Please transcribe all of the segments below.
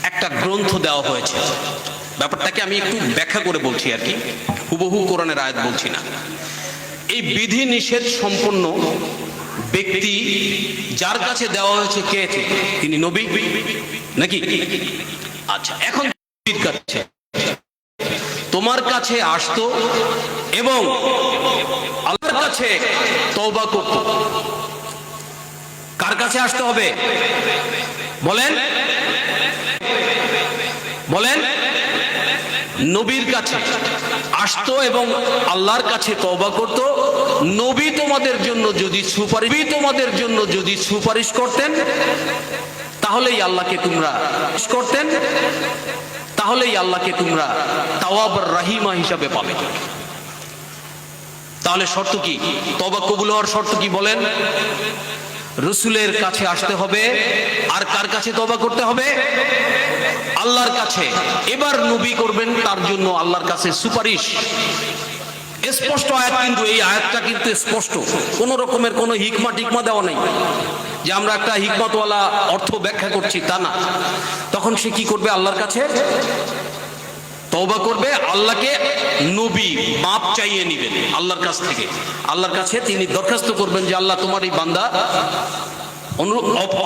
একটা গ্রন্থ দেওয়া হয়েছে। ব্যাপারটাকে আমি একটু ব্যাখ্যা করে বলছি আর কি, হুবহু কোরআনের আয়াত বলছি না। এই বিধি নিষেধ সম্পন্ন ব্যক্তি যার কাছে দেওয়া হয়েছে কে? তিনি নবী নাকি? আচ্ছা, এখন কাছে তোমার কাছে আসতো এবং আল্লাহর কাছে তওবা করত। কার কাছে আসতে হবে বলেন? বলেন। নবীর কাছে আসতো এবং আল্লাহর কাছে তওবা করত। নবী তোমাদের জন্য যদি সুপারিশ করতেন তাহলেই আল্লাহকে তোমরা তাওয়াব রাহিমা হিসাবে পাবে। তাহলে শর্ত কি? তওবা কবুল হওয়ার শর্ত কি বলেন? রাসূলের কাছে আসতে হবে। আর কার কাছে তওবা করতে হবে? আল্লাহর কাছে। এবার নবী করবেন তার জন্য আল্লাহর কাছে সুপারিশ। স্পষ্ট আয়াত, কিন্তু এই আয়াতটা কিন্তু স্পষ্ট, কোন রকমের কোনো হিকমা টিকমা দেওয়া নেই যে আমরা একটা হিকমতওয়ালা অর্থ ব্যাখ্যা করছি, তা না। তখন সে কি করবে? আল্লাহর কাছে তওবা করবে। আল্লাহকে নবী মাপ চাইয়ে নেবেন আল্লাহর কাছ থেকে। আল্লাহর কাছে তিনি দরখাস্ত করবেন যে আল্লাহ, তোমার এই বান্দা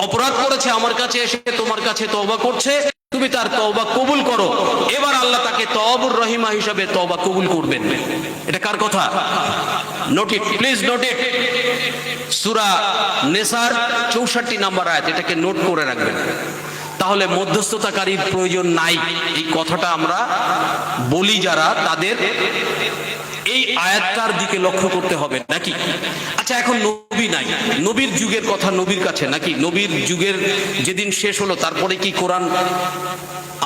অপরাধ করেছে, আমার কাছে এসে তোমার কাছে তওবা করছে, তুমি তার তওবা কবুল করো। এবার আল্লাহ তাকে তওয়াবুর রহিমা হিসাবে তওবা কবুল করবেন। এটা কার কথা? Note it, please note it. সূরা নিসার 64 নম্বর আয়াত, এটাকে নোট করে রাখবেন। তাহলে মধ্যস্থতাকারীর প্রয়োজন নাই, এই কথাটা আমরা বলি যারা, তাদের এই আয়াতটার দিকে লক্ষ্য করতে হবে নাকি? আচ্ছা, এখন নবী নাই, নবীর যুগের কথা নবীর কাছে নাকি? নবীর যুগের যেদিন শেষ হলো তারপরে কি কোরআন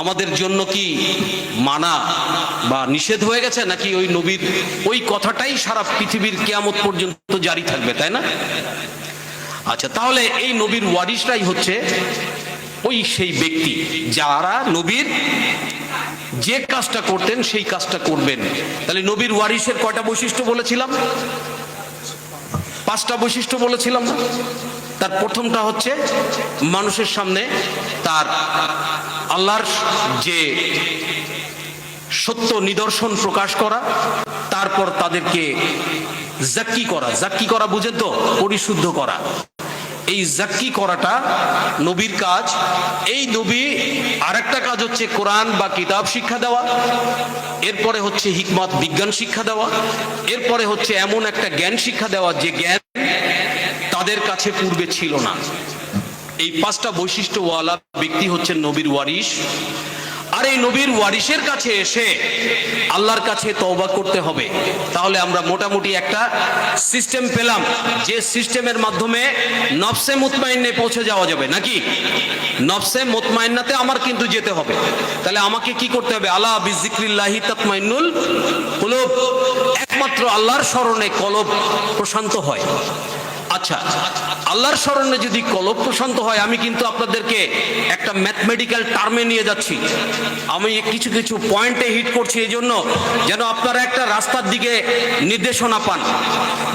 আমাদের জন্য কি মানা বা নিষেধ হয়ে গেছে নাকি? ওই নবীর ওই কথাটাই সারা পৃথিবীর কিয়ামত পর্যন্ত জারি থাকবে, তাই না? আচ্ছা, তাহলে এই নবীর ওয়ারিসরাই হচ্ছে ওই সেই ব্যক্তি যারা নবীর যে কাজটা করতেন সেই কাজটা করবেন। তাহলে নবীর ওয়ারিসের কয়টা বৈশিষ্ট্য বলেছিলাম? 5টা বৈশিষ্ট্য বলেছিলাম না? তার প্রথমটা হচ্ছে মানুষের সামনে তার আল্লাহর যে সত্য নিদর্শন প্রকাশ করা, তারপর তাদেরকে জাক্কি করা বুঝেন তো? পরিশুদ্ধ করা। এই জাক্কি করাটা নবীর কাজ। এই নবী আরেকটা কাজ হচ্ছে কোরআন বা কিতাব শিক্ষা দেওয়া, এরপরে হচ্ছে হিকমত বিজ্ঞান শিক্ষা দেওয়া, এরপরে হচ্ছে এমন একটা জ্ঞান শিক্ষা দেওয়া যে জ্ঞান তাদের কাছে পূর্বে ছিল না। এই 5টা বৈশিষ্ট্যওয়ালা ব্যক্তি হচ্ছে নবীর ওয়ারিস। আর এই নবীর ওয়ারিসের কাছে এসে আল্লাহর কাছে তওবা করতে হবে। তাহলে আমরা মোটামুটি একটা সিস্টেম পেলাম, যে সিস্টেমের মাধ্যমে নফসে মুতমাইন্নে পৌঁছে যাওয়া যাবে নাকি? নফসে মুতমাইন্নাতে আমার কিন্তু যেতে হবে। তাহলে আমাকে কি করতে হবে? আলা বিযিকরিল্লাহি তাতমাইন্নুল কুলুব। একমাত্র আল্লাহর স্মরণে কলব প্রশান্ত হয়। আচ্ছা, আল্লাহর স্মরণে যদি কলব প্রশান্ত হয়, আমি কিন্তু আপনাদেরকে একটা ম্যাথমেটিক্যাল টার্মে নিয়ে যাচ্ছি, আমি কিছু কিছু পয়েন্টে হিট করছি এই জন্য যেন আপনারা একটা রাস্তার দিকে নির্দেশনা পান।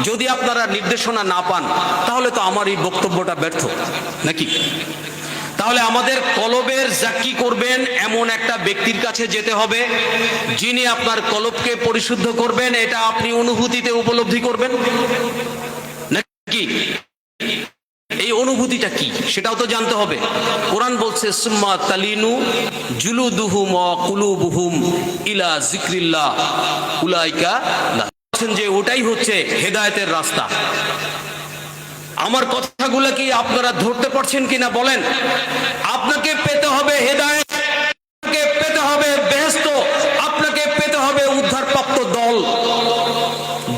যদি আপনারা নির্দেশনা না পান তাহলে তো আমার এই বক্তব্যটা ব্যর্থ নাকি? তাহলে আমাদের কলবের জাক্কি করবেন এমন একটা ব্যক্তির কাছে যেতে হবে যিনি আপনার কলবকে পরিশুদ্ধ করবেন। এটা আপনি অনুভূতিতে উপলব্ধি করবেন নাকি? এই অনুভূতিটা কি সেটাও তো জানতে হবে। কোরআন বলছে সুম্মা তালিনু জুলুদুহুম ওয়া কুলুবুহুম ইলা যিকরিল্লাহ উলাইকা যে ওটাই হচ্ছে হেদায়েতের রাস্তা। আমার কথাগুলো কি আপনারা ধরতে পারছেন কিনা বলেন? আপনাকে পেতে হবে হেদায়েত, আপনাকে পেতে হবে বেহেশত, আপনাকে পেতে হবে উদ্ধারপ্রাপ্ত দল।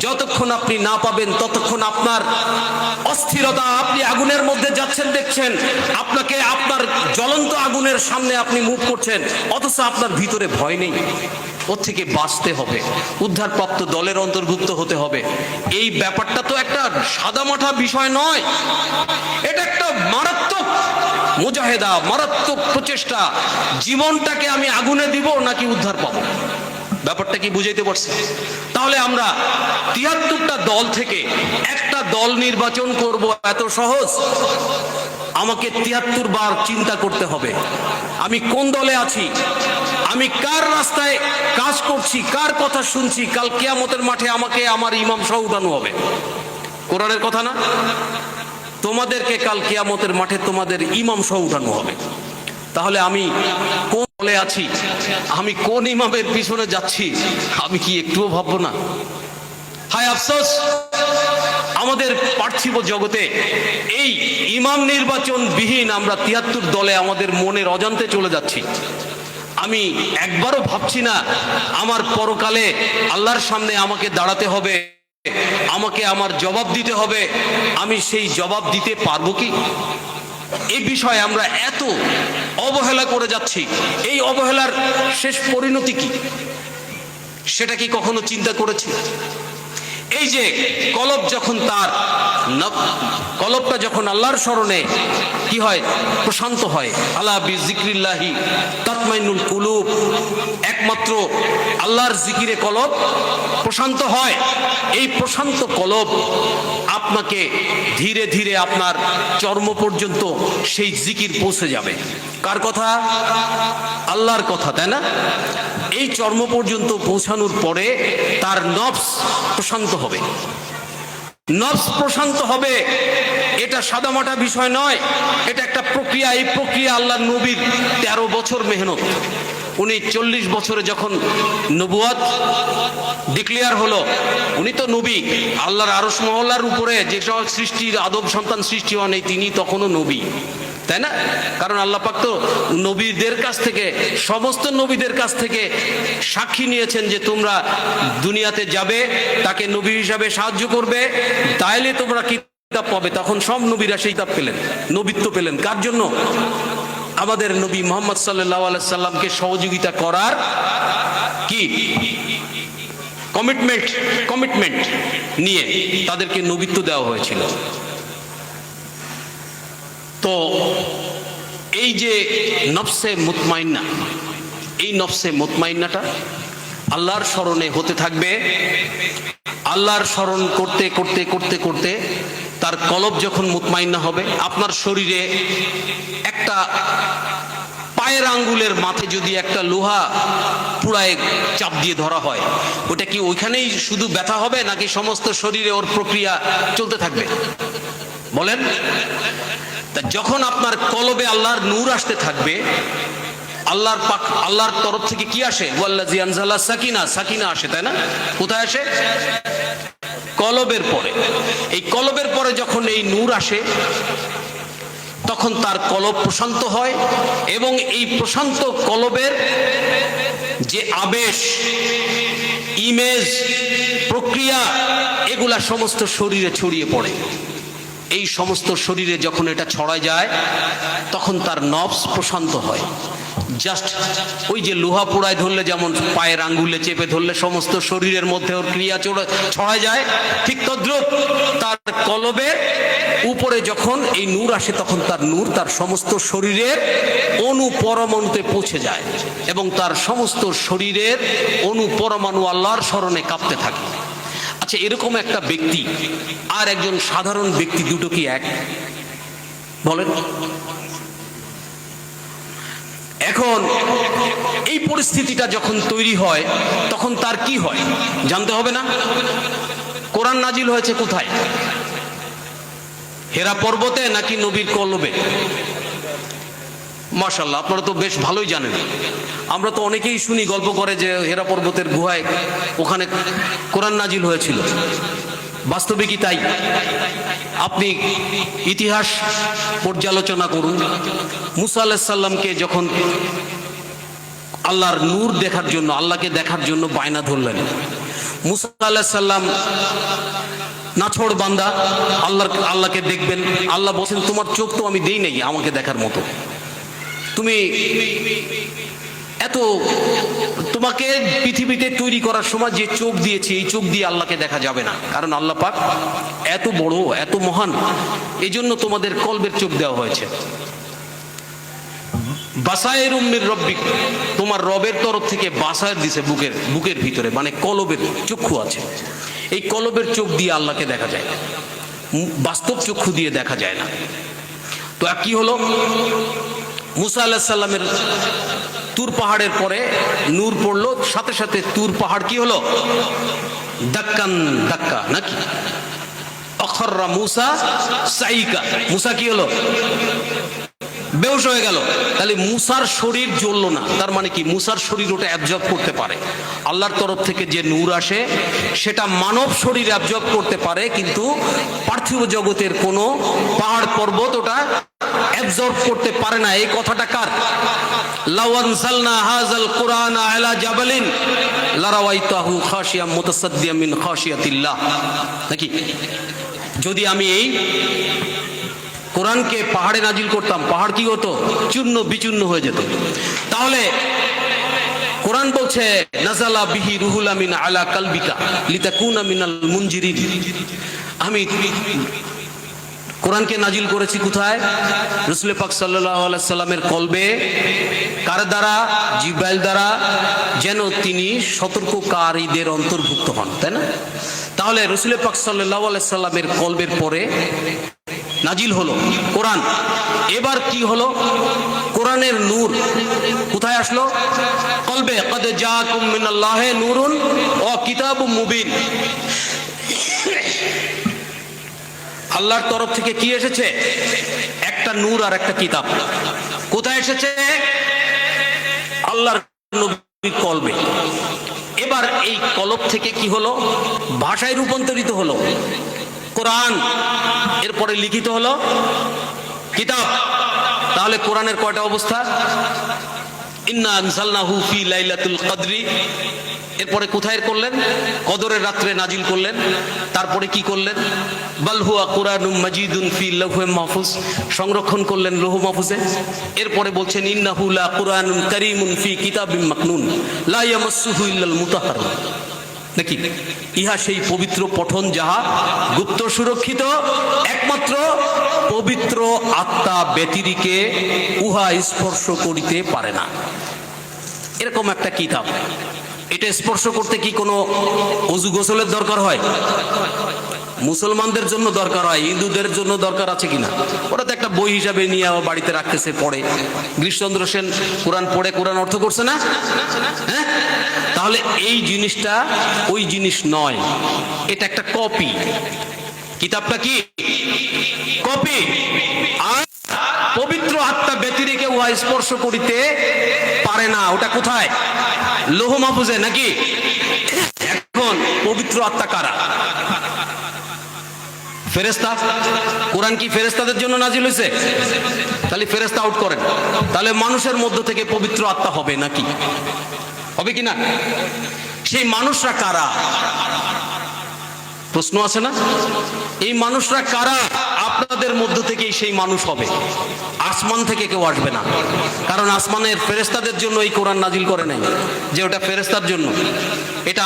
যতক্ষণ আপনি না পাবেন ততক্ষণ আপনার অস্থিরতা, আপনি আগুনের মধ্যে যাচ্ছেন দেখছেন, আপনাকে আপনার জ্বলন্ত আগুনের সামনে আপনি মুভ করছেন, অথচ আপনার ভিতরে ভয় নেই। ওর থেকে বাঁচতে হবে, উদ্ধারপ্রাপ্ত দলের অন্তর্ভুক্ত হতে হবে। এই ব্যাপারটা তো একটা সাদামাঠা বিষয় নয়, এটা একটা মারাত্মক মুজাহেদা, মারাত্মক প্রচেষ্টা। জীবনটাকে আমি আগুনে দিব নাকি উদ্ধার পাবো? ব্যাপারটা কি বুঝাইতে পারছি? তাহলে আমরা 73টা দল থেকে একটা দল নির্বাচন করব, এত সহজ? আমাকে 73 বার চিন্তা করতে হবে আমি কোন দলে আছি, আমি কার রাস্তায় কাজ করছি, কার কথা শুনছি। কাল কিয়ামতের মাঠে আমাকে আমার ইমাম সহ উঠানো হবে। কোরআনের কথা না? তোমাদেরকে কাল কিয়ামতের মাঠে তোমাদের ইমাম সহ উঠানো হবে। তাহলে আমি কোন দলে আছি, আমি কোন ইমামের পিছনে যাচ্ছি, আমি কি একটুও ভাববো না? হায় আফসোস, আমাদের পার্থিব জগতে এই ইমাম নির্বাচন বিহীন আমরা 73 দলে আমাদের মনের অজান্তে চলে যাচ্ছি। আমি একবারও ভাবছি না আমার পরকালে আল্লাহর সামনে আমাকে দাঁড়াতে হবে, আমাকে আমার জবাব দিতে হবে, আমি সেই জবাব দিতে পারবো কি? এই বিষয়ে আমরা এত অবহেলা করে যাচ্ছি। এই অবহেলার শেষ পরিণতি কি, সেটা কি কখনো চিন্তা করেছি? এই যে কলব যখন তার কলবটা যখন আল্লাহর স্মরণে কি হয়, প্রশান্ত হয়, আলা বিযিকরিল্লাহি তাতমাইনুল কুলুব, একমাত্র আল্লাহর জিকিরে কলব প্রশান্ত হয়। এই প্রশান্ত কলব আপনাকে ধীরে ধীরে আপনার চর্ম পর্যন্ত সেই জিকির পৌঁছে যাবে। কার কথা? আল্লাহর কথা, তাই না? এই চর্ম পর্যন্ত পৌঁছানোর পরে তার নফস প্রশান্ত হবে। নফস প্রশান্ত হবে, এটা সাদামাটা বিষয় নয়, এটা একটা প্রক্রিয়া। এই প্রক্রিয়া আল্লাহর নবীর 13 বছর মেহনত। উনি 40 বছরে যখন নবুয়ত ডিক্লেয়ার হলো, উনি তো নবী, আল্লাহর আরশ মহল্লার উপরে যেসব সৃষ্টির আদম সন্তান সৃষ্টি হন, তিনি তখনও নবী, তাই না? কারণ আল্লাহ পাক তো নবীদের কাছ থেকে, সমস্ত নবীদের কাছ থেকে সাক্ষী নিয়েছেন যে তোমরা দুনিয়াতে যাবে, তাকে নবী হিসাবে সাহায্য করবে, তাইলে তোমরা কিতাব পাবে। তখন সব নবীরা সেই কিতাব পেলেন, নবীত্ব পেলেন। কার জন্য? আমাদের নবী মুহাম্মদ সাল্লাল্লাহু আলাইহি সাল্লামকে সহযোগিতা করার কি কমিটমেন্ট নিয়ে তাদেরকে নবীত্ব দেওয়া হয়েছিল। তো এই যে নফসে মুতমাইন্না, এই নফসে মুতমাইন্নাটা আল্লাহর স্মরণে হতে থাকবে। আল্লাহর স্মরণ করতে করতে করতে করতে তার কলব যখন মুতমাইন্না হবে, আপনার শরীরে একটা পায়ের আঙ্গুলের মাথায় যদি একটা লোহা পুরায় চাপ দিয়ে ধরা হয়, ওটা কি ওইখানেই শুধু ব্যথা হবে, নাকি সমস্ত শরীরে ওর প্রক্রিয়া চলতে থাকবে? বলেন। যখন আপনার কলবে আল্লাহর নূর আসতে থাকবে, আল্লাহর পাক, আল্লাহর তরফ থেকে কি আসে? ওয়াল্লাযী আনজালা সাকিনা, সাকিনা আসে, তাই না? কোথায় আসে? কলবের পরে। এই কলবের পরে যখন এই নূর আসে, তখন তার কলব প্রশান্ত হয়, এবং এই প্রশান্ত কলবের যে আবেশ, ইমেজ, প্রক্রিয়া, এগুলা সমস্ত শরীরে ছড়িয়ে পড়ে। এই সমস্ত শরীরে যখন এটা ছড়ায় যায়, তখন তার নফস প্রশান্ত হয়। জাস্ট ওই যে লোহা পোড়ায় ধরলে যেমন পায়ের আঙ্গুলে চেপে ধরলে সমস্ত শরীরের মধ্যে ওর ক্রিয়া ছড়ায় যায়, ঠিক তদ্রুপ তার কলবের উপরে যখন এই নূর আসে, তখন তার নূর তার সমস্ত শরীরের অণু পরমাণুতে পৌঁছে যায়, এবং তার সমস্ত শরীরের অণু পরমাণু আল্লাহর স্মরণে কাঁপতে থাকে। আচ্ছা, এরকম একটা ব্যক্তি আর একজন সাধারণ ব্যক্তি, দুটো কি এক? বলেন। এখন এই পরিস্থিতিটা যখন তৈরি হয়, তখন তার কি হয় জানতে হবে না? কোরআন নাজিল হয়েছে কোথায়? হেরা পর্বতে নাকি নবীর কলবে? মাশাআল্লাহ, আপনারা তো বেশ ভালোই জানেন। আমরা তো অনেকেই শুনি, গল্প করে যে হেরা পর্বতের গুহায় ওখানে কোরআন নাজিল হয়েছিল। বাস্তবে কি তাই? আপনি ইতিহাস পর্যালোচনা করুন। মুসা আলাইহিস সালামকে যখন আল্লাহর নূর দেখার জন্য, আল্লাহকে দেখার জন্য বায়না ধরলেন, মুসা আলাইহিস সালাম নাছোড় বান্দা, আল্লাহকে দেখবেন। আল্লাহ বলেন, তোমার চোখ তো আমি দেই নাই আমাকে দেখার মতো, তুমি এত, তোমাকে পৃথিবীতে তৈরি করার সময় যে চোখ দিয়েছি, এই চোখ দিয়ে আল্লাহকে দেখা যাবে না, কারণ আল্লাহ পাক এত বড়, এত মহান, এই জন্য তোমাদের কলবের চোখ দেওয়া হয়েছে। বাসায়রুম মির রব্বিক, তোমার রবের তরফ থেকে বাসায়ের দিছে, বুকের ভিতরে, মানে কলবের চক্ষু আছে। এই কলবের চোখ দিয়ে আল্লাহকে দেখা যায়, বাস্তব চক্ষু দিয়ে দেখা যায় না। তো কি হলো, মুসা আলাইহিস সালামের তুর পাহাড়ের পরে নূর পড়লো, সাথে সাথে তুর পাহাড় কি হলো, দাক্কান দাক্কা নাকি, আখরা মুসা সাইকা, মুসা কি হলো, বেহুশ হয়ে গেল। তাহলে মুসার শরীর জ্বললো না, তার মানে কি মুসার শরীর ওটা অ্যাবজর্ব করতে পারে। আল্লাহর তরফ থেকে যে নূর আসে সেটা মানব শরীর অ্যাবজর্ব করতে পারে, কিন্তু পার্থিব জগতের কোনো পাহাড় পর্বত ওটা অ্যাবজর্ব করতে পারে না। এই কথাটা কার? লাউ আনজালনা হাযাল কুরআনা আলা জাবালিন লারাওয়াইতাহু খাশিয়াম মুতাসাদ্দিয়াম মিন খাশিয়াতিল্লাহ নাকি। যদি আমি এই কোরআনকে পাহাড়ে নাজিল করতাম, পাহাড় কি হতো, চূর্ণ বিচূর্ণ হয়ে যেত। তাহলে কোরআন বলছে নাজালা বিহি রুহুল আমিন আলা কালবিকা লিতাকুনা মিনাল মুনজিরিন। আমি কোরআনকে নাজিল করেছি কোথায়? রাসূল পাক সাল্লাল্লাহু আলাইহি সাল্লামের কলবে। কার দ্বারা? জিবরাইল দ্বারা, যেন তিনি সতর্ককারীদের অন্তর্ভুক্ত হন, তাই না? তাহলে রাসূল পাক সাল্লাল্লাহু আলাইহি সাল্লামের কলবের পরে নাজিল হলো কোরআন। এবার কি হলো, কোরআনের নূর কোথায় আসলো? কলবে। কদ জাআকুম মিনাল্লাহি নূরুন ওয়া কিতাবুম মুবিন। আল্লাহর তরফ থেকে কি এসেছে? একটা নূর আর একটা কিতাব। কোথায় এসেছে? আল্লাহর নবীর কলবে। এবার এই কলব থেকে কি হলো, ভাষায় রূপান্তরিত হলো কোরআন, এরপরে লিখিত হলো কিতাব। তাহলে কোরআনের কয়টা অবস্থা? ইন্না আনজালনাহু ফি লাইলাতুল কদরি। এরপরে কোথায় করলেন? কদরের রাত্রে নাজিল করলেন। তারপরে কি করলেন? বাল হুয়া কুরআনুম মাজিদুন ফি লাওহে মাহফুজ, সংরক্ষণ করলেন লৌহ মাহফুজে। এরপরে বলছেন ইন্নাহু লা কুরআনুন কারীমুন ফি কিতাবিম মাকনুন লা ইয়ামাসসুহু ইল্লাল মুতাহহারুন নাকি। ইহা সেই পবিত্র পঠন যাহা গুপ্ত সুরক্ষিত, একমাত্র পবিত্র আত্মা ব্যতিরিকে উহা স্পর্শ করিতে পারে না। এরকম একটা কিতাব, এটা স্পর্শ করতে কি কোনো ওযু গোসলের দরকার হয়? মুসলমানদের জন্য দরকার হয়, হিন্দুদের জন্য দরকার আছে কিনা? ওরা তো একটা বই হিসাবে নিয়ে বাড়িতে রাখতেছে, পড়ে। গিরিশচন্দ্র সেন কোরআন পড়ে কোরআন অর্থ করছে না? হ্যাঁ, তাহলে এই জিনিসটা ওই জিনিস নয়, এটা একটা কপি। কিতাবটা কি? কপি। আর পবিত্র আত্মা ব্যতিরেকে উহা স্পর্শ করিতে পারে না। ওটা কোথায়? লৌহ মাহফুজে নাকি। এখন পবিত্র আত্মা কারা? ফেরেশতা। কোরআন কি ফেরেশতাদের জন্য নাজিল হয়েছে? তাহলে ফেরেশতা আউট করেন। তাহলে মানুষের মধ্য থেকে পবিত্র আত্মা হবে নাকি? হবে কিনা? সেই মানুষরা কারা? প্রশ্ন আছে না? এই মানুষরা কারা? আপনাদের মধ্য থেকেই সেই মানুষ হবে, আসমান থেকে কেউ আসবে না। কারণ আসমানের ফেরেশতাদের জন্য এই কোরআন নাজিল করে নাই যে ওটা ফেরেশতার জন্য, এটা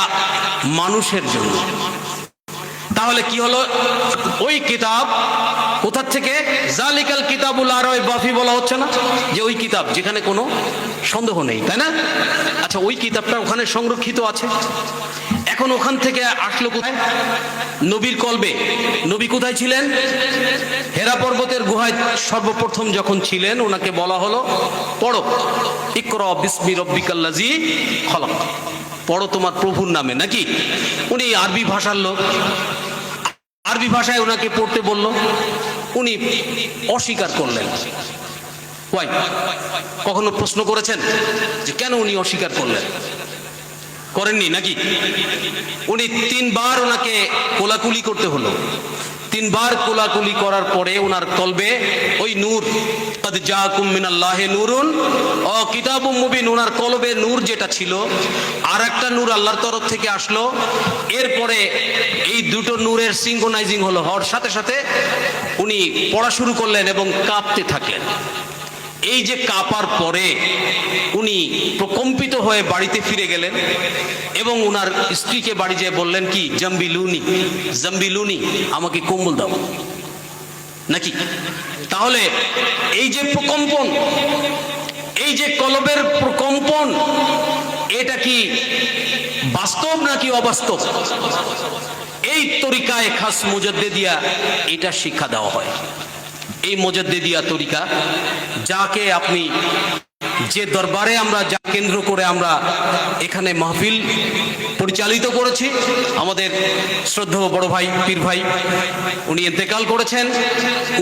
মানুষের জন্য। তাহলে কি হলো, ওই কিতাব কোথা থেকে? জালিকাল কিতাবুল লা রাইবা ফি বলা হচ্ছে না, যে ওই কিতাব যেখানে কোনো সন্দেহ নেই, তাই না? আচ্ছা, ওই কিতাবটা ওখানে সংরক্ষিত আছে। এখন ওখান থেকে আসলো কোথায়? নবীর কলবে। নবী কোথায় ছিলেন? হেরা পর্বতের গুহায় সর্বপ্রথম যখন ছিলেন, ওনাকে বলা হলো পড়ো, ইকরা বিসমি রাব্বিকাল্লাযী খলাক, পড়ো তোমার প্রভুর নামে নাকি। উনি আরবি ভাষার লোক, আরবি ভাষায় ওনাকে পড়তে বলল, উনি অস্বীকার করলেন। ওয়াই? কখনো প্রশ্ন করেছেন যে কেন উনি অস্বীকার করলেন? করেননি নাকি? উনি তিনবার ওনাকে কোলাকুলি করতে হলো। তিনবার কোলাকুলি করার পরে ওনার কলবে ওই নূর, কদ জাআকুম মিনাল্লাহি নূরুন ওয়া কিতাবুম মুবিন, ওনার কলবে নূর যেটা ছিল, আর একটা নূর আল্লাহর তরফ থেকে আসলো। এরপরে এই দুটো নূরের সিঙ্ক্রোনাইজিং হলো, হওয়ার সাথে সাথে উনি পড়া শুরু করলেন এবং কাঁপতে থাকলেন। এই যে কাঁপার পরে উনি প্রকম্পিত হয়ে বাড়িতে ফিরে গেলেন এবং ওনার স্ত্রীকে বাড়ি যেয়ে বললেন কি, জাম্বিলুনি জাম্বিলুনি, আমাকে কম্বল দাও নাকি। তাহলে এই যে প্রকম্পন, এই যে কলবের প্রকম্পন, এটা কি বাস্তব নাকি অবাস্তব? এই তরিকায় খাস মুজাদ্দিদিয়া এটা শিক্ষা দেওয়া হয়। এই মুজাদ্দিদিয়া তরিকা, যাকে আপনি যে দরবারে আমরা যা কেন্দ্র করে আমরা এখানে মাহফিল পরিচালিত করেছি, আমাদের শ্রদ্ধেয় বড় ভাই পীর ভাই উনি ইন্তেকাল করেছেন।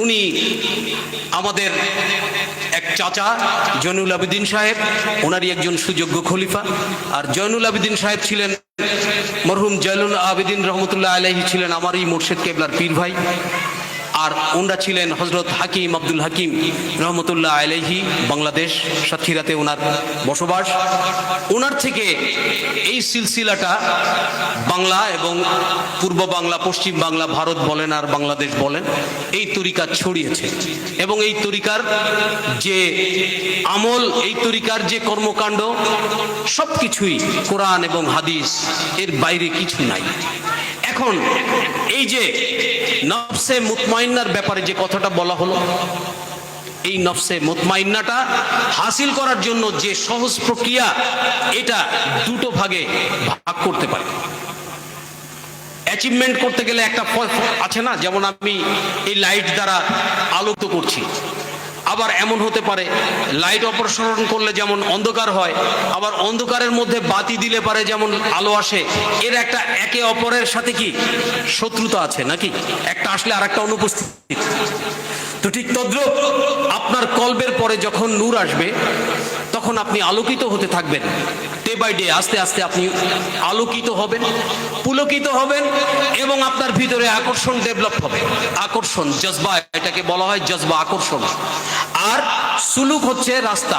উনি আমাদের এক চাচা জয়নুল আবেদিন সাহেব, ওনারই একজন সুযোগ্য খলিফা। আর জয়নুল আবেদিন সাহেব ছিলেন, মরহুম জয়নুল আবেদিন রহমতুল্লাহ আলাইহি ছিলেন আমারই মুর্শিদ কেবলার পীর ভাই। আর ওনারা ছিলেন হজরত হাকিম আব্দুল হাকিম রহমতুল্লাহ আলাইহি, বাংলাদেশ সাতক্ষীরাতে ওনার বসবাস। ওনার থেকে এই সিলসিলাটা বাংলা এবং পূর্ব বাংলা, পশ্চিম বাংলা, ভারত বলেন আর বাংলাদেশ বলেন, এই তরিকা ছড়িয়েছে। এবং এই তরিকার যে আমল, এই তরিকার যে কর্মকাণ্ড, সব কিছুই কোরআন এবং হাদিস, এর বাইরে কিছু নাই। এখন এই যে নফসে মুতমাইন্নার ব্যাপারে যে কথাটা বলা হলো, এই নফসে মুতমাইন্নাটা হাসিল করার জন্য যে সহজ প্রক্রিয়া, এটা দুটো ভাগে ভাগ করতে পারে। অ্যাচিভমেন্ট করতে গেলে একটা আছে না, যেমন আমি এই লাইট দ্বারা আলোকিত করছি, আবার এমন হতে পারে লাইট অপসারণ করলে যেমন অন্ধকার হয়, আবার অন্ধকারের মধ্যে বাতি দিলে পারে যেমন আলো আসে। এর একটা একে অপরের সাথে কি শত্রুতা আছে নাকি? একটা আসলে আর একটা অনুপস্থিত। তো ঠিক তদ্রূপ আপনার কলবের পরে যখন নূর আসবে, তখন আপনি আলোকিত হতে থাকবেন। ডে বাই ডে, আস্তে আস্তে আপনি আলোকিত হবেন, পুলকিত হবেন, এবং আপনার ভিতরে আকর্ষণ ডেভেলপ হবে। আকর্ষণ, জজবা, এটাকে বলা হয় জজবা, আকর্ষণ। আর সুলুক হচ্ছে রাস্তা,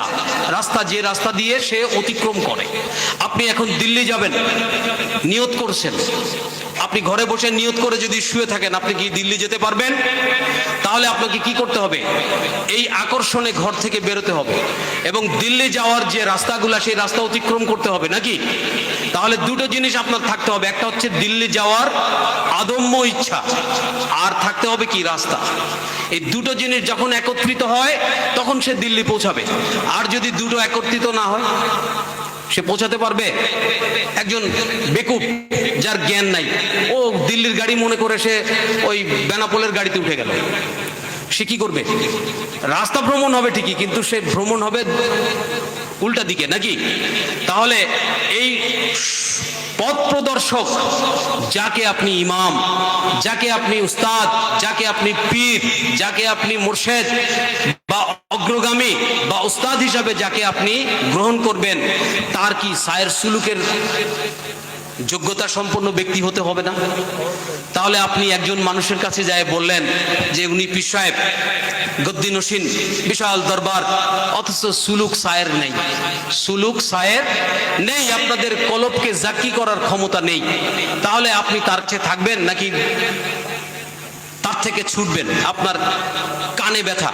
রাস্তা যে রাস্তা দিয়ে সে অতিক্রম করে। আপনি এখন দিল্লি যাবেন, নিয়ত করছেন, আপনি ঘরে বসে নিয়ত করে যদি শুয়ে থাকেন, আপনি কি দিল্লি যেতে পারবেন? তাহলে আপনাকে কি করতে হবে? এই আকর্ষণে ঘর থেকে বেরোতে হবে এবং দিল্লি যাওয়ার যে রাস্তাগুলা, সেই রাস্তা অতিক্রম করতে হবে নাকি? তাহলে দুটো জিনিস আপনার থাকতে হবে, একটা হচ্ছে দিল্লি যাওয়ার আদম্য ইচ্ছা, আর থাকতে হবে কি? রাস্তা। এই দুটো জিনিস যখন একত্রিত হয়, তখন সে দিল্লি পৌঁছাবে। আর যদি দুটো একত্রিত না হয়, সে পৌঁছাতে পারবে? একজন বেকুব, যার জ্ঞান নাই, ও দিল্লির গাড়ি মনে করে সে ওই বেনাপোলের গাড়িতে উঠে গেল, সে কি করবে? রাস্তা ভ্রমণ হবে ঠিকই, কিন্তু সে ভ্রমণ হবে উল্টা দিকে নাকি? তাহলে এই পথ প্রদর্শক, যাকে আপনি ইমাম, যাকে আপনি উস্তাদ, যাকে আপনি পীর, যাকে আপনি মুর্শেদ বা অগ্রগামী বা উস্তাদ হিসাবে যাকে আপনি গ্রহণ করবেন, তার কি সায়ের সুলুকের যোগ্যতা সম্পন্ন ব্যক্তি হতে হবে না? তাহলে আপনি একজন মানুষের কাছে যায় বললেন যে উনি পীর সাহেব, গদ্দি নসীন, বিশাল দরবার, অথচ সুলুক সায়ের নেই, সুলুক সায়ের নেই, আপনাদের কলবকে জাকি করার ক্ষমতা নেই। তাহলে আপনি তার চেয়ে থাকবেন নাকি তার থেকে ছুটবেন? আপনার কানে ব্যথা,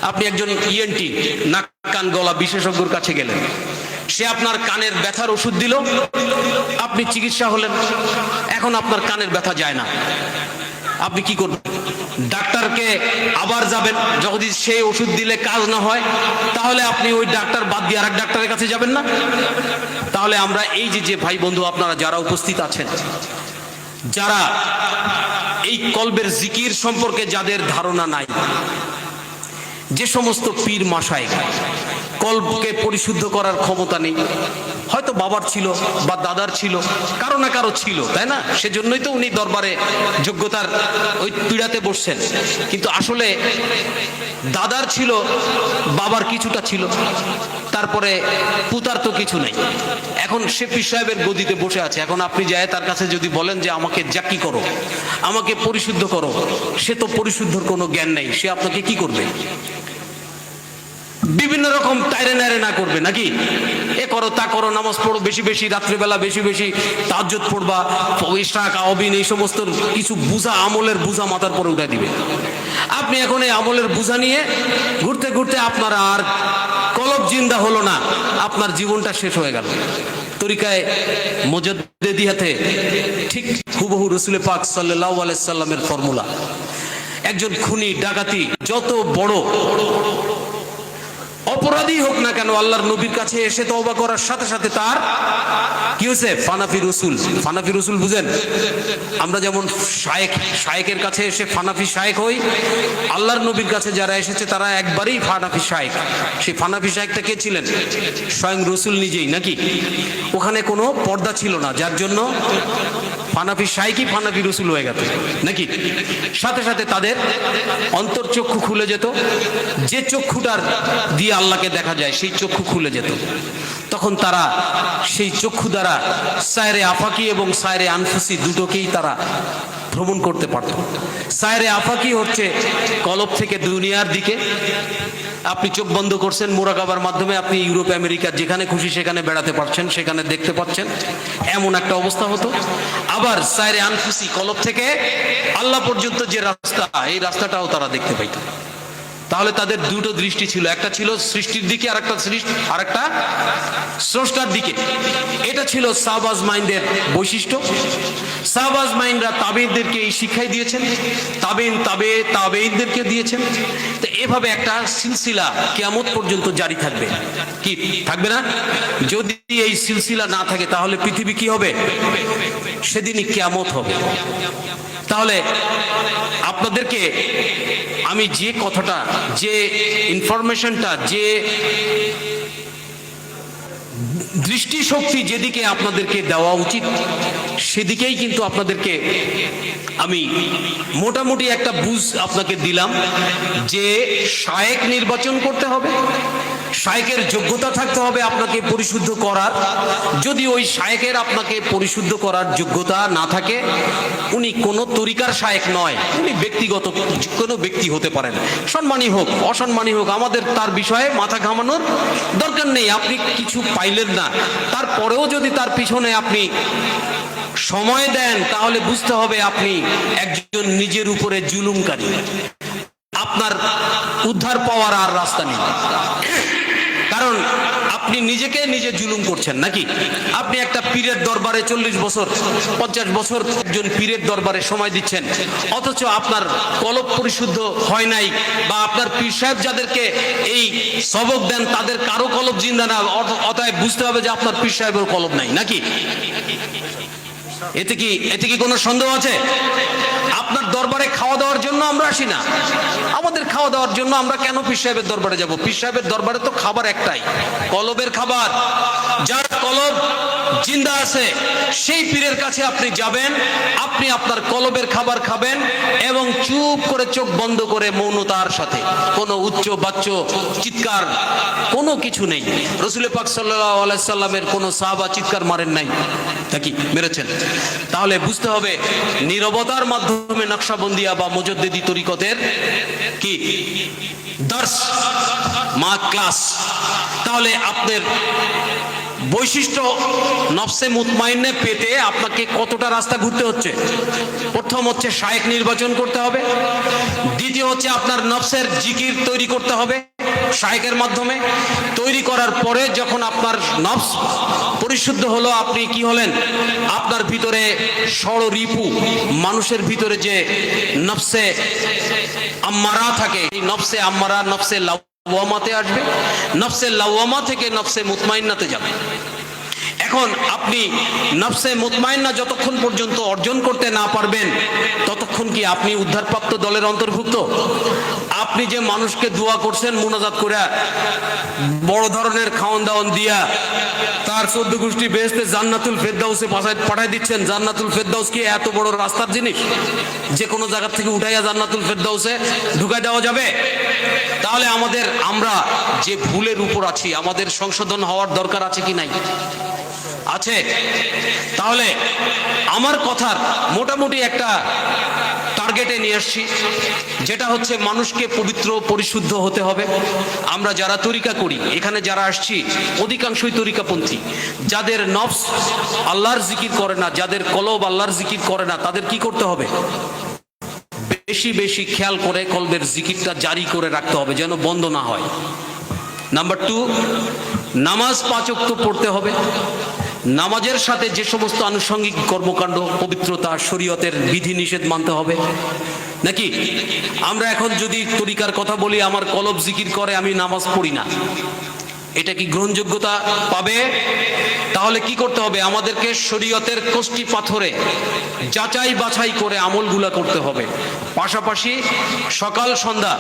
আপনি একজন ইএনটি, নাক কান গলা বিশেষজ্ঞর কাছে গেলেন, সে আপনার কানের ব্যথার ওষুধ দিল, আপনি চিকিৎসা হলেন, এখন আপনার কানের ব্যথা যায় না, আপনি কি করবেন? ডাক্তারকে আবার যাবেন, যদি সেই ওষুধ দিলে কাজ না হয়, তাহলে আপনি ওই ডাক্তার বাদ দিয়ে আরেক ডাক্তারের কাছে যাবেন না? তাহলে আমরা এই যে ভাই বন্ধু আপনারা যারা উপস্থিত আছেন, যারা এই কলবের জিকির সম্পর্কে যাদের ধারণা নাই, যে সমস্ত পীর মাশায়েখ কলবকে পরিশুদ্ধ করার ক্ষমতা নেই, হয়তো বাবার ছিল বা দাদার ছিল, কারো না কারো ছিল, তাই না? সেজন্যই তো উনি দরবারে যোগ্যতার ওই পীড়াতে বসছেন। কিন্তু আসলে দাদার ছিল, বাবার কিছুটা ছিল, তারপরে পুতার তো কিছু নেই। এখন সে পীর সাহেবের গদিতে বসে আছে। এখন আপনি যায় তার কাছে যদি বলেন যে আমাকে জাকি করো, আমাকে পরিশুদ্ধ করো, সে তো পরিশুদ্ধর কোনো জ্ঞান নেই, সে আপনাকে কি করবে? বিভিন্ন রকম টাইরে নাইরে না করবে নাকি? এ করো, তা করো, নামাজ পড়ো বেশি বেশি, রাত্রিবেলা বেশি বেশি তাহাজ্জুদ পড়বা, ইশরাক আওবিন, এই সমস্ত কিছু বুঝা, আমলের বুঝা মাথার পরে উঠে দিবে। আপনি এখন এই আমলের বুঝা নিয়ে ঘুরতে ঘুরতে আপনার আর কলব জিন্দা হলো না, আপনার জীবনটা শেষ হয়ে গেল। তরিকায় মুজাদ্দিদিয়াতে ঠিক হুবহু রাসূল পাক সাল্লাল্লাহু আলাইহি সাল্লামের ফর্মুলা। একজন খুনি, ডাকাতি, যত বড় অপরাধী হোক না কেন আল্লাহর নবীর কাছে এসে তওবা করার সাথে সাথে তার কি হয়েছে? ফানাফি রসুল। ফানাফি রসুল বুঝেন? আমরা যেমন শায়েকের কাছে এসে ফানাফি শায়েক হই, আল্লাহর নবীর কাছে যারা এসেছে তারা একবারেই ফানাফি শায়েক। সেই ফানাফি শায়েকটা কে ছিলেন? স্বয়ং রসুল নিজেই, নাকি? ওখানে কোনো পর্দা ছিল না, যার জন্য ফানাফি শায়েকই ফানাফি রসুল হয়ে গেল, নাকি? সাথে সাথে তাদের অন্তর্চক্ষু খুলে যেত, যে চক্ষুটার দিয়ে আল্লাহকে দেখা যায় সেই চক্ষু খুলে যেত। তখন তারা সেই চক্ষু দ্বারা সায়রে আফাকি এবং সায়রে আনফুসি দুটোকেই তারা ভ্রমণ করতে পারত। সায়রে আফাকি হচ্ছে কলব থেকে দুনিয়ার দিকে, আপনি চোখ বন্ধ করছেন, মুরাকাবার মাধ্যমে আপনি ইউরোপ আমেরিকার যেখানে খুশি সেখানে বেড়াতে পারছেন, সেখানে দেখতে পাচ্ছেন, এমন একটা অবস্থা হতো। আবার সায়রে আনফুসি, কলব থেকে আল্লাহ পর্যন্ত যে রাস্তা, এই রাস্তাটাও তারা দেখতে পাইত। তাহলে তাদের দুটো দৃষ্টি ছিল, একটা ছিল সৃষ্টির দিকে, আরেকটা স্রষ্টার দিকে। এটা ছিল সাহবাজ মাইন্ডের বৈশিষ্ট্য। সাহবাজ মাইন্ডরা তাবেঈনদেরকে এই শিক্ষাই দিয়েছেন, তাবেঈনদেরকে দিয়েছেন। তো এভাবে একটা সিলসিলা কিয়ামত পর্যন্ত জারি থাকবে। কি থাকবে না? যদি এই সিলসিলা না থাকে তাহলে পৃথিবী কি হবে? সেদিনই কিয়ামত হবে। তাহলে আপনাদেরকে আমি যে কথাটা, যে ইনফরমেশনটা, যে দৃষ্টিশক্তি যেদিকে আপনাদেরকে দেওয়া উচিত সেদিকেই কিন্তু আপনাদেরকে আমি মোটামুটি একটা বুঝ আপনাকে দিলাম যে শায়েক নির্বাচন করতে হবে, শায়েকের যোগ্যতা থাকতে হবে আপনাকে পরিশুদ্ধ করার। যদি ওই শায়েকের আপনাকে পরিশুদ্ধ করার যোগ্যতা না থাকে, উনি কোনো তরিকার শায়েক নয়, উনি ব্যক্তিগত কোনো ব্যক্তি হতে পারেন, সম্মানী হোক অসম্মানী হোক, আমাদের তার বিষয়ে মাথা ঘামানোর দরকার নেই। আপনি কিছু পাইলেন না, তারপরেও যদি তার পিছনে আপনি সময় দেন তাহলে বুঝতে হবে আপনি একজন নিজের উপরে জুলুমকারী, আপনার উদ্ধার পাওয়ার আর রাস্তা নেই। কারণ আপনি নিজেকে নিজে জুলুম করছেন, নাকি? আপনি একটা পীরের দরবারে 40 বছর 50 বছর একজন পীরের দরবারে সময় দিচ্ছেন, অথচ আপনার কলব পরিশুদ্ধ হয় নাই, বা আপনার পীর সাহেব যাদেরকে এই সবক দেন তাদের কারো কলব জিন্দা না, অতএব বুঝতে হবে যে আপনার পীর সাহেবের কলব নাই, নাকি? এতে কি কোনো সন্দেহ আছে? আপনার দরবারে খাওয়া দাওয়ার জন্য আমরা আসি না, আমাদের খাওয়া দাওয়ার জন্য আমরা কেন পীর সাহেবের দরবারে যাব? পীর সাহেবের দরবারে তো খাবার একটাই, কলবের খাবার। যার কলব জিন্দা আছে সেই পীরের কাছে আপনি যাবেন, আপনি আপনার কলবের খাবার খাবেন এবং চুপ করে চোখ বন্ধ করে মৌনতার সাথে, কোনো উচ্চ বাচ্চ চিৎকার কোনো কিছু নেই। রাসূল পাক সাল্লাল্লাহু আলাইহি সাল্লামের কোনো সাহাবা চিৎকার মারেন নাই, নাকি? মেরেছেন। তাহলে বুঝতে হবে নীরবতার মাধ্যমে নকশবন্দিয়া বা মুজাদ্দিদি তরিকতের কি দর্শ মা ক্লাস। তাহলে আপনার বৈশিষ্ট্য নফসে মুতমাইন্নে পেতে আপনাকে কতটা রাস্তা ঘুরতে হচ্ছে? প্রথম হচ্ছে শায়েখ নির্বাচন করতে হবে, দ্বিতীয় হচ্ছে আপনার নফসের জিকির তৈরি করতে হবে শায়েকের মাধ্যমে। তৈরি করার পরে যখন আপনার নফস পরিশুদ্ধ হলো, আপনি কি হলেন? আপনার ভিতরে ষড়রিপু, মানুষের ভিতরে যে নফসে আম্মারা থাকে, এই নফসে আম্মারা নফসে লাওয়ামাতে আসবে, নফসে লাওয়ামা থেকে নফসে মুতমাইন্নাতে যাবে। এখন আপনি নফসে মুতমাইন্না যতক্ষণ পর্যন্ত অর্জন করতে না পারবেন ততক্ষণ কি আপনি উদ্ধারপ্রাপ্ত দলের অন্তর্ভুক্ত? আপনি যে মানুষকে দোয়া করছেন মুনাজাত করে, বড় ধরনের খাওয়ান দাওয়ান দিয়া তার 14 গোষ্ঠী বেহেশতে জান্নাতুল ফেরদাউসে পাঠায় দিচ্ছেন। জান্নাতুল ফেরদাউস কি এত বড় রাস্তার জিনিস যে কোনো জায়গা থেকে উঠাইয়া জান্নাতুল ফেরদাউসে ঢুকাই দেওয়া যাবে? তাহলে আমরা যে ভুলের উপর আছি, আমাদের সংশোধন হওয়ার দরকার আছে কি নাই? আছে। তাহলে আমার কথার মোটামুটি একটা টার্গেটে নিয়ে আসছি, যেটা হচ্ছে মানুষকে পবিত্র পরিশুদ্ধ হতে হবে। আমরা যারা তরিকা করি, এখানে যারা আসছি অধিকাংশই তরিকাপন্থী। যাদের নফস আল্লাহর জিকির করে না, যাদের কলব আল্লাহর জিকির করে না, তাদের কি করতে হবে? বেশি বেশি খেয়াল করে কলবের জিকিরটা জারি করে রাখতে হবে, যেন বন্ধ না হয়। নাম্বার 2, নামাজ 5 ওয়াক্ত পড়তে হবে। নামাজের সাথে যে সমস্ত আনুষঙ্গিক কর্মকাণ্ড, পবিত্রতা, শরীয়তের বিধি নিষেধ মানতে হবে। নাকি? আমরা এখন যদি তরিকার কথা বলি, আমার কলব জিকির করে, আমি নামাজ পড়ি না, এটা কি গ্রহণযোগ্যতা পাবে? তাহলে কি করতে হবে? আমাদেরকে শরীয়তের কষ্টি পাথরে যাচাই বাছাই করে আমলগুলা করতে হবে। পাশাপাশি সকাল সন্ধ্যা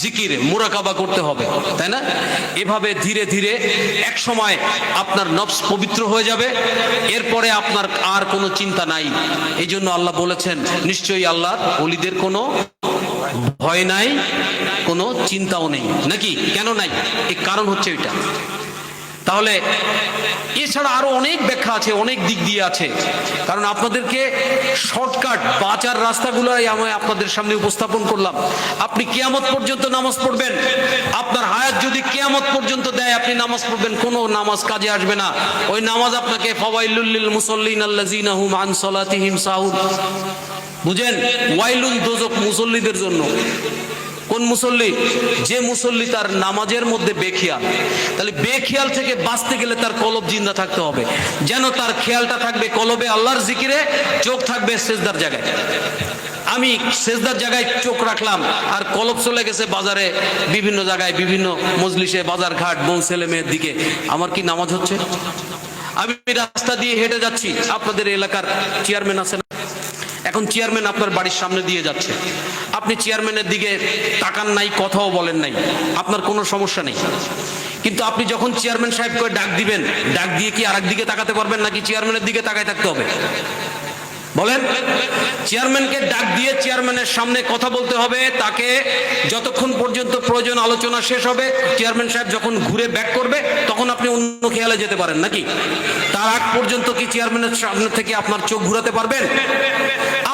জিকির মুরাকাবা করতে হবে, তাই না? এভাবে ধীরে ধীরে এক সময় আপনার নফস পবিত্র হয়ে যাবে, এরপরে আপনার আর কোনো চিন্তা নাই। এই জন্য আল্লাহ বলেছেন, নিশ্চয়ই আল্লাহর ওলিদের কোনো ভয় নাই, কোনো চিন্তাও নেই। নাকি? কেন নাই? এর কারণ হচ্ছে এটা। তাহলে এছাড়া আরো অনেক ব্যাখ্যা আছে, অনেক দিক দিয়ে আছে, কারণ আপনাদেরকে শর্টকাট বাঁচার রাস্তাগুলোই আমি আপনাদের সামনে উপস্থাপন করলাম। আপনি কিয়ামত পর্যন্ত নামাজ পড়বেন, আপনার হায়াত যদি কিয়ামত পর্যন্ত দেয় আপনি নামাজ পড়বেন, কোনো নামাজ কাজে আসবে না। ওই নামাজ আপনাকে ফাওয়াইলুল লিল মুসাল্লিন আল্লাযিনা হুম আন সালাতিহিম সাহুন, বুঝেন? ওয়াইলুন দোজক মুসল্লিদের জন্য। কোন মুসল্লি? যে মুসল্লি তার নামাজের মধ্যে বেখেয়াল। তাহলে বেখেয়াল থেকে বাঁচতে গেলে তার কলব জিন্দা থাকতে হবে, যেন তার খেয়ালটা থাকবে কলবে আল্লাহর জিকিরে, চোখ থাকবে সেজদার জায়গায়। আমি সেজদার জায়গায় চোখ রাখলাম আর কলব চলে গেছে বাজারে, বিভিন্ন জায়গায়, বিভিন্ন মজলিসে, বাজার ঘাট, বউ ছেলে মেয়ের দিকে, আমার কি নামাজ হচ্ছে? আমি রাস্তা দিয়ে হেঁটে যাচ্ছি, আপনাদের এলাকার চেয়ারম্যান আছেন, এখন চেয়ারম্যান আপনার বাড়ির সামনে দিয়ে যাচ্ছে, আপনি চেয়ারম্যানের দিকে তাকান নাই, কথাও বলেন নাই, আপনার কোনো সমস্যা নেই। কিন্তু আপনি যখন চেয়ারম্যান সাহেব করে ডাক দিবেন, ডাক দিয়ে কি আরেক দিকে তাকাতে পারবেন নাকি চেয়ারম্যানের দিকে তাকায় থাকতে হবে? বলেন? চেয়ারম্যানকে ডাক দিয়ে চেয়ারম্যানের সামনে কথা বলতে হবে, তাকে যতক্ষণ পর্যন্ত প্রয়োজন আলোচনা শেষ হবে, চেয়ারম্যান সাহেব যখন ঘুরে ব্যাক করবে তখন আপনি অন্য খেয়ালে যেতে পারেন, নাকি? তার আগ পর্যন্ত কি চেয়ারম্যানের সামনে থেকে আপনার চোখ ঘুরাতে পারবেন?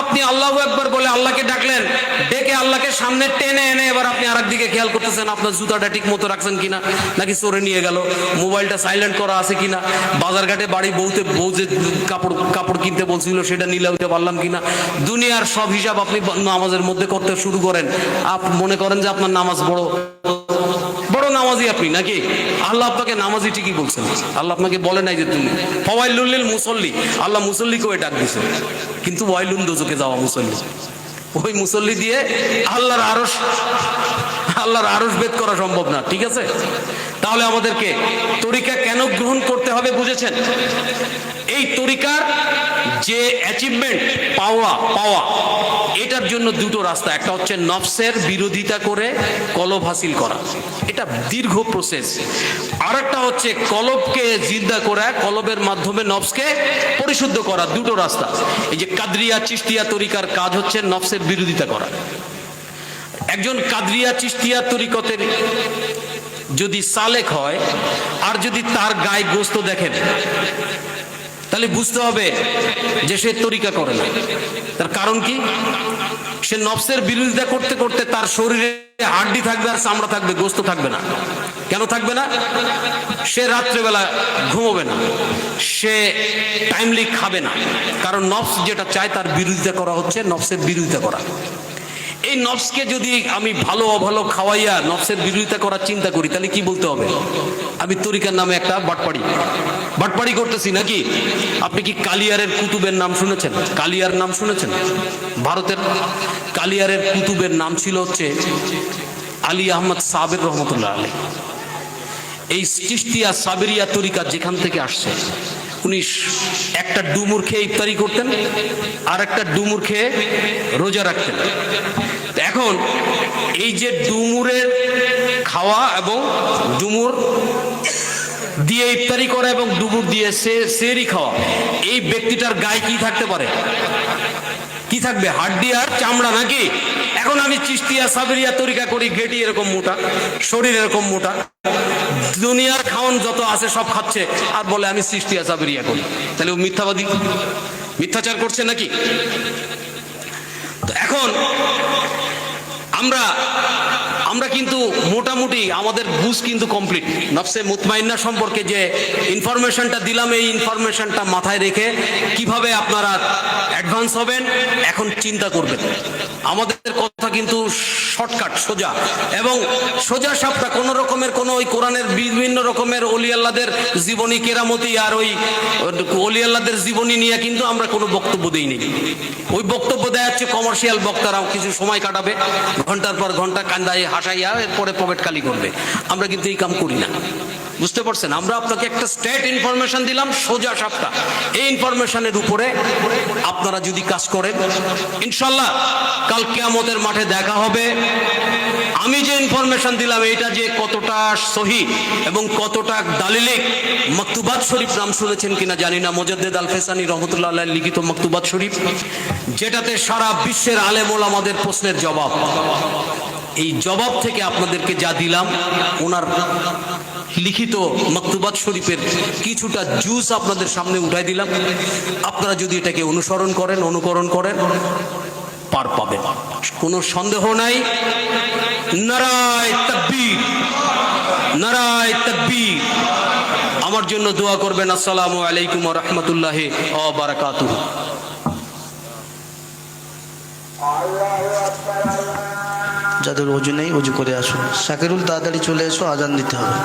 আপনি আল্লাহু আকবার বলে আল্লাহকে ডাকলেন, ডেকে আল্লাহকে সামনে টেনে এনে এবার আপনি আরেক দিকে খেয়াল করতেছেন, আপনার জুতাটা ঠিক মতো রাখছেন কিনা, নাকি চোরে নিয়ে গেল, মোবাইলটা সাইলেন্ট করা আছে কিনা, বাজারঘাটে বাড়ি বউ যে কাপড় কিনতে বলছিল সেটা নিলে উঠতে পারলাম কিনা, দুনিয়ার সব হিসাব আপনি নামাজের মধ্যে করতে শুরু করেন। আপনি মনে করেন যে আপনার নামাজ বড় নামাজি আপনি, নাকি? আল্লাহ আপনাকে নামাজি ঠিকই বলছেন, আল্লাহ আপনাকে বলে নাই যে তুমি ফাওয়াইলুল লিল মুসাল্লি, আল্লাহ মুসল্লিকেও ডাক দিছে, কিন্তু ওয়াইলুন দোজকে যাওয়া মুসল্লি, ওই মুসল্লি দিয়ে আল্লাহর আরশ ভেদ করা সম্ভব না, ঠিক আছে? তাহলে আমাদেরকে তরিকা কেন গ্রহণ করতে হবে বুঝেছেন? এই তরিকার যে অ্যাচিভমেন্ট, পাওয়া এটার জন্য দুটো রাস্তা, একটা হচ্ছে নফসের বিরোধিতা করে কলব হাসিল করা, এটা দীর্ঘ প্রসেস। আর একটা হচ্ছে কলবকে জিন্দা করা, কলবের মাধ্যমে নফসকে পরিশুদ্ধ করা, দুটো রাস্তা। এই যে কাদরিয়া চিশতিয়া তরিকার কাজ হচ্ছে নফসের বিরোধিতা করা। একজন কাদরিয়া চিশতিয়া তরিকতের যদি সালেক হয় আর যদি তার গায়ে গোস্ত দেখেন, তাহলে বুঝতে হবে যে সে তরিকা করে না। তার কারণ কি? সে নফসের বিরোধিতা করতে করতে তার শরীরে হাড্ডি থাকবে আর চামড়া থাকবে, গোস্ত থাকবে না। কেন থাকবে না? সে রাত্রেবেলা ঘুমোবে না, সে টাইমলি খাবে না, কারণ নফস যেটা চায় তার বিরোধিতা করা হচ্ছে নফসের বিরোধিতা করা। এই নফসকে যদি আমি ভালো অভালো খাওয়াইয়া নফসের বিরোধিতা করার চিন্তা করি, তাহলে কি বলতে হবে? আমি তরিকার নামে একটা বাটপাড়ি করতেছি, নাকি? আপনি কি কালিয়ারের কুতুবের নাম শুনেছেন? কালিয়ার নাম শুনেছেন? ভারতের কালিয়ারের কুতুবের নাম ছিল হচ্ছে আলী আহমদ সাবের রহমতুল্লাহ আলী। এই চিশতিয়া সাবেরিয়া তরিকা যেখান থেকে আসছে, উনি একটা ডুমুর খেয়ে ইফতারি করতেন আর একটা ডুমুর খেয়ে রোজা রাখতেন। এখন এই যে ডুমুরের খাওয়া এবং ডুমুর দিয়ে ইফতারি করা এবং ডুমুর দিয়ে সেহরি খাওয়া, এই ব্যক্তিটার গায়ে কি থাকতে পারে? কি থাকবে? হাড্ডি আর চামড়া, নাকি? এখন আমি চিশতিয়া সাবেরিয়া তরিকা করি, গেটি এরকম মোটা, শরীর এরকম মোটা, দুনিয়ার খাওয়ান যত আছে সব খাচ্ছে আর বলে আমি চিশতিয়া সাবেরিয়া করি, তাহলে ও মিথ্যাবাদী, মিথ্যাচার করছে, নাকি? তো এখন আমরা আমরা কিন্তু মোটামুটি আমাদের বুঝ কিন্তু কমপ্লিট। নফসে মুতমাইন্না সম্পর্কে যে ইনফরমেশনটা দিলাম, এই ইনফরমেশনটা মাথায় রেখে কিভাবে আপনারা অ্যাডভান্স হবেন এখন চিন্তা করবেন। আমাদের কথা কিন্তু শর্টকাট, সোজা এবং সোজা সাপটা, কোনো রকমের কোনো ওই কোরআনের বিভিন্ন রকমের অলি আল্লাহদের জীবনী কেরামতি আর ওই অলি আল্লাহদের জীবনী নিয়ে কিন্তু আমরা কোনো বক্তব্য দিইনি। ওই বক্তব্য দেওয়া হচ্ছে কমার্শিয়াল বক্তারা কিছু সময় কাটাবে, ঘন্টার পর ঘন্টা কান্দায় হাসাইয়া এরপরে পকেট খালি করবে। আমরা কিন্তু এই কাম করি না, বুঝতে পারছেন? আমরা আপনাকে একটা স্ট্রেট ইনফরমেশন দিলাম, সোজা সাপটা। এই ইনফরমেশনের উপরে আপনারা যদি কাজ করেন, ইনশাল্লাহ কাল কিয়ামতের মাঠে দেখা হবে। আমি যে ইনফরমেশন দিলাম এটা যে কতটা সহি এবং কতটা দালিলিক, মাকতুবাত শরীফ নাম শুনেছেন কিনা জানি না, মুজাদ্দিদ আল ফেসানি রহমতুল্লাহ আলাইহি লিখিত মাকতুবাত শরীফ, যেটাতে সারা বিশ্বের আলেম ওলামাদের প্রশ্নের জবাব। এই জবাব থেকে আপনাদেরকে যা দিলাম, ওনার লিখিত মাকতুবাত শরীফের কিছুটা জুস আপনাদের সামনে উঠাই দিলাম। আপনারা যদি এটাকে অনুসরণ করেন, অনুকরণ করেন, পার পাবেন, কোনো সন্দেহ নাই। নারায়ে তাকবীর, নারায়ে তাকবীর। আমার জন্য দোয়া করবেন। আসসালামু আলাইকুম ওয়া রাহমাতুল্লাহি ওয়া বারাকাতুহু। যাদের ওযু নেই ওযু করে আসুন। শাকিরুল তাড়াতাড়ি চলে এসো, আজান দিতে হবে।